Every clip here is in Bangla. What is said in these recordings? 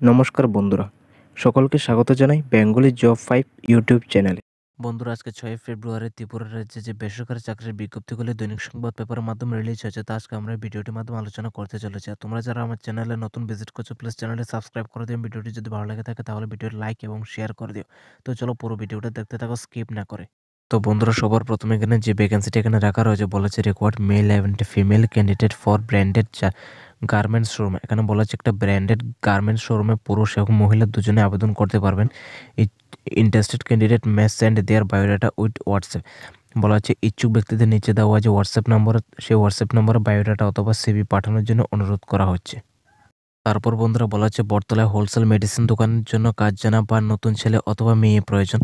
নমস্কার বন্ধুরা, সকলকে স্বাগত জানাই বেঙ্গলি জব 5 ইউটিউব চ্যানেলে। বন্ধুরা, আজকে 6 ফেব্রুয়ারি ত্রিপুরা রাজ্যে যে বেসরকারি চাকরির বিজ্ঞপ্তিগুলি দৈনিক সংবাদ পেপারের মাধ্যমে রিলিজ হয়েছে তা আজকে আমরা ভিডিওটির মাধ্যমে আলোচনা করতে চলেছি। আর তোমরা যারা আমার চ্যানেলে নতুন ভিজিট করছো প্লিজ চ্যানেলটি সাবস্ক্রাইব করে দিও। ভিডিওটি যদি ভালো লাগে থাকে তাহলে ভিডিওটি লাইক এবং শেয়ার করে দিও। তো চলো পুরো ভিডিওটা দেখতে থাকো স্কিপ না করে। তো বন্ধুরা, সবার প্রথমে এখানে যে ভ্যাকেন্সিটা এখানে রাখা রয়েছে বলেছে required male and female candidate for branded garments showroom. এখানে বলা হচ্ছে একটা ব্র্যান্ডেড গার্মেন্টস শোরুমে পুরুষ এবং মহিলা দুজনে আবেদন করতে পারবেন। Interested candidate may send there biodata with WhatsApp. বলা হচ্ছে ইচ্ছুক ব্যক্তিদের নিচে দেওয়া যে হোয়াটসঅ্যাপ নম্বর, সেই হোয়াটসঅ্যাপ নম্বরে বায়োডাটা অথবা সিভি পাঠানোর জন্য অনুরোধ করা হচ্ছে। তারপর বন্ধুরা, বলা হচ্ছে বটতলায় হোলসেল মেডিসিন দোকানের জন্য কাজ জানা বা নতুন ছেলে অথবা মেয়ে প্রয়োজন।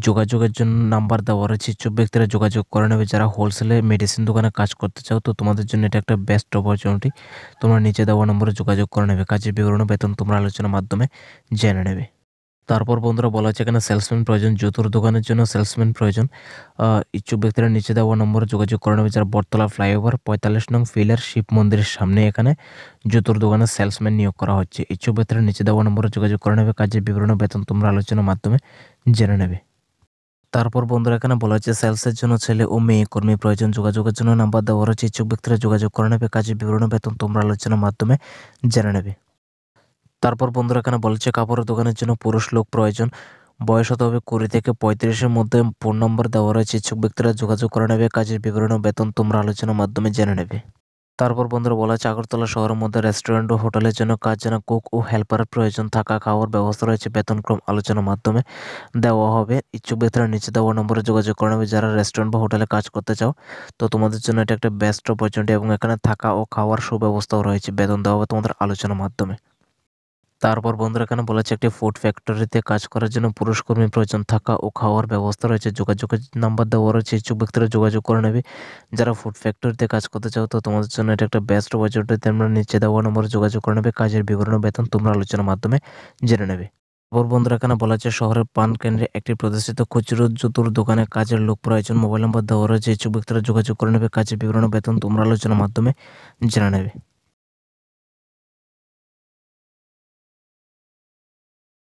যোগাযোগের জন্য নাম্বার দেওয়া রয়েছে। ইচ্ছুক ব্যক্তিরা যোগাযোগ করে নেবে যারা হোলসেলে মেডিসিন দোকানে কাজ করতে চাও। তো তোমাদের জন্য এটা একটা বেস্ট অপরচুনিটি। তোমরা নিচে দেওয়া নম্বরে যোগাযোগ করে নেবে। কাজের বিবরণ বেতন তোমরা আলোচনার মাধ্যমে জেনে নেবে। তারপর বন্ধুরা, বলা হচ্ছে এখানে সেলসম্যান প্রয়োজন। জুতোর দোকানের জন্য সেলসম্যান প্রয়োজন। ইচ্ছুক ব্যক্তিরা নিচে দেওয়া নম্বরে যোগাযোগ করে নেবে যারা বটতলা ফ্লাইওভার 45 নং ফিলার শিব মন্দিরের সামনে এখানে জুতোর দোকানে সেলসম্যান নিয়োগ করা হচ্ছে। ইচ্ছুক ব্যক্তিরা নিচে দেওয়া নম্বরে যোগাযোগ করে নেবে। কাজের বিবরণ বেতন তোমরা আলোচনার মাধ্যমে জেনে নেবে। তারপর বন্ধুরা, এখানে বলা হচ্ছে সেলসের জন্য ছেলে ও মেয়ে কর্মী প্রয়োজন। যোগাযোগের জন্য নাম্বার দেওয়া রয়েছে। ইচ্ছুক ব্যক্তিরা যোগাযোগ করে নেবে। কাজের বিবরণ বেতন তোমরা আলোচনার মাধ্যমে জেনে নেবে। তারপর বন্ধুরা, এখানে বলেছে কাপড়ের দোকানের জন্য পুরুষ লোক প্রয়োজন। বয়স হতে হবে 20 থেকে 35-এর মধ্যে। ফোন নম্বর দেওয়া রয়েছে। ইচ্ছুক ব্যক্তিরা যোগাযোগ করে নেবে। কাজের বিবরণ ও বেতন তোমরা আলোচনার মাধ্যমে জেনে নেবে। তারপর বন্ধুরা, বলা হচ্ছে আগরতলা শহরের মধ্যে রেস্টুরেন্ট ও হোটেলের জন্য কাজ জানা কুক ও হেল্পারের প্রয়োজন। থাকা খাওয়ার ব্যবস্থা রয়েছে। বেতনক্রম আলোচনার মাধ্যমে দেওয়া হবে। ইচ্ছুক ব্যক্তিরা নিচে দেওয়া নম্বরে যোগাযোগ করে নেবে যারা রেস্টুরেন্ট বা হোটেলে কাজ করতে চাও। তো তোমাদের জন্য এটা একটা বেস্ট অপরচুনিটি এবং এখানে থাকা ও খাওয়ার সুব্যবস্থাও রয়েছে। বেতন দেওয়া হবে তোমাদের আলোচনার মাধ্যমে। তারপর বন্ধুরা, এখানে বলা হচ্ছে একটি ফুড ফ্যাক্টরিতে কাজ করার জন্য পুরুষ কর্মী প্রয়োজন। থাকা ও খাওয়ার ব্যবস্থা রয়েছে। যোগাযোগের নাম্বার দেওয়া রয়েছে। ইচ্ছুক ব্যক্তিরা যোগাযোগ করে নেবে যারা ফুড ফ্যাক্টরিতে কাজ করতে চাও। তো তোমাদের জন্য এটা একটা বেস্ট অপরচুনিটি। তোমরা নিচে দেওয়া নম্বরে যোগাযোগ করে নেবে। কাজের বিবরণ ও বেতন তোমরা আলোচনার মাধ্যমে জেনে নেবে। তারপর বন্ধুরা, এখানে বলা হচ্ছে শহরের পান কেন্দ্রে একটি প্রতিষ্ঠিত খুচরো জুতোর দোকানে কাজের লোক প্রয়োজন। মোবাইল নম্বর দেওয়া রয়েছে। ইচ্ছুক ব্যক্তিরা যোগাযোগ করে নেবে। কাজের বিবরণ ও বেতন তোমরা আলোচনার মাধ্যমে জেনে নেবে।